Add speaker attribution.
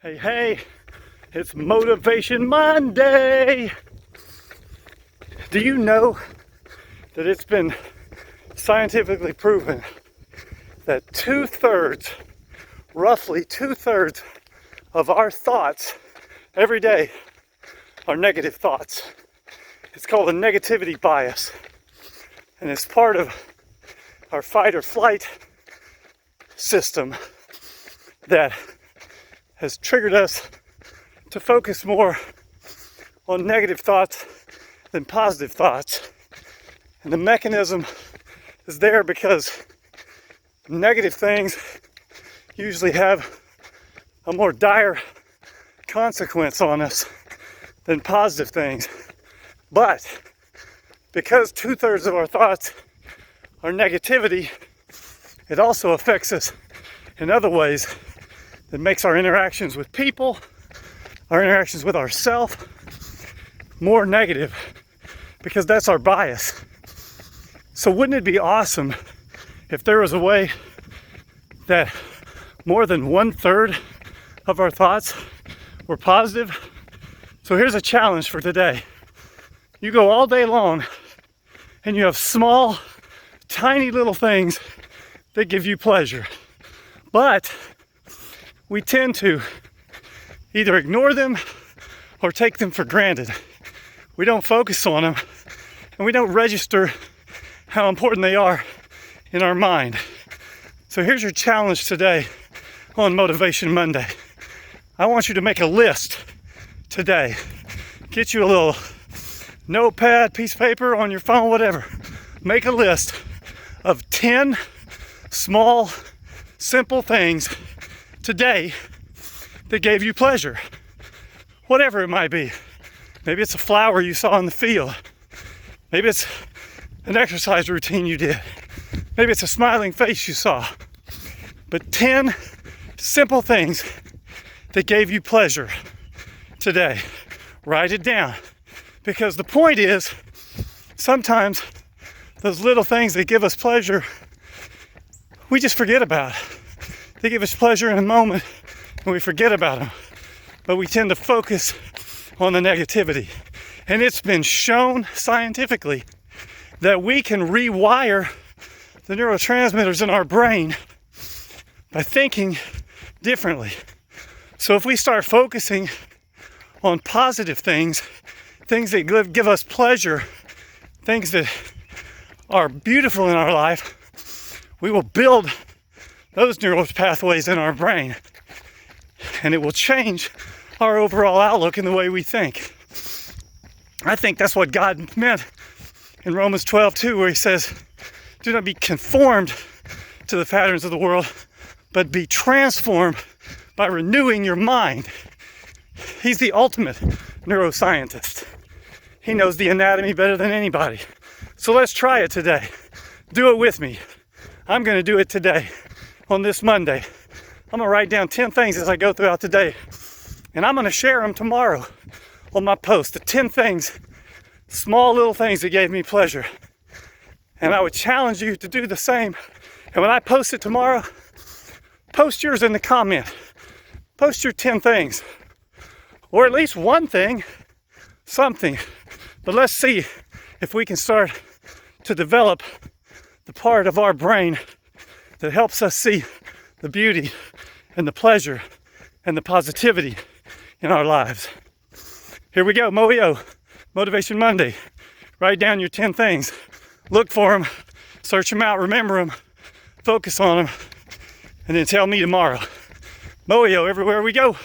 Speaker 1: Hey, hey, it's Motivation Monday. Do you know that it's been scientifically proven that roughly two-thirds of our thoughts every day are negative thoughts? It's called a negativity bias, and it's part of our fight or flight system that has triggered us to focus more on negative thoughts than positive thoughts. And the mechanism is there because negative things usually have a more dire consequence on us than positive things. But because two-thirds of our thoughts are negativity, it also affects us in other ways that makes our interactions with people, our interactions with ourselves, more negative, because that's our bias. So wouldn't it be awesome if there was a way that more than 1/3 of our thoughts were positive? So here's a challenge for today. You go all day long and you have small, tiny little things that give you pleasure. But we tend to either ignore them or take them for granted. We don't focus on them and we don't register how important they are in our mind. So here's your challenge today on Motivation Monday. I want you to make a list today. Get you a little notepad, piece of paper on your phone, whatever. Make a list of 10 small, simple things today that gave you pleasure, whatever it might be. Maybe it's a flower you saw in the field. Maybe it's an exercise routine you did. Maybe it's a smiling face you saw. But 10 simple things that gave you pleasure today. Write it down, because the point is sometimes those little things that give us pleasure, we just forget about. They give us pleasure in a moment and we forget about them. But we tend to focus on the negativity. And it's been shown scientifically that we can rewire the neurotransmitters in our brain by thinking differently. So if we start focusing on positive things, things that give us pleasure, things that are beautiful in our life, we will build those neural pathways in our brain, and it will change our overall outlook in the way we think. I think that's what God meant in Romans 12:2, where he says, do not be conformed to the patterns of the world, but be transformed by renewing your mind. He's the ultimate neuroscientist. He knows the anatomy better than anybody. So let's try it today. Do it with me. I'm going to do it today. On this Monday, I'm gonna write down 10 things as I go throughout the day, and I'm gonna share them tomorrow on my post. The 10 things, small little things that gave me pleasure. And I would challenge you to do the same. And when I post it tomorrow, post yours in the comment. Post your 10 things, or at least one thing, something. But let's see if we can start to develop the part of our brain that helps us see the beauty and the pleasure and the positivity in our lives. Here we go, Motivation Monday. Write down your 10 things. Look for them, search them out, remember them, focus on them, and then tell me tomorrow. Everywhere we go.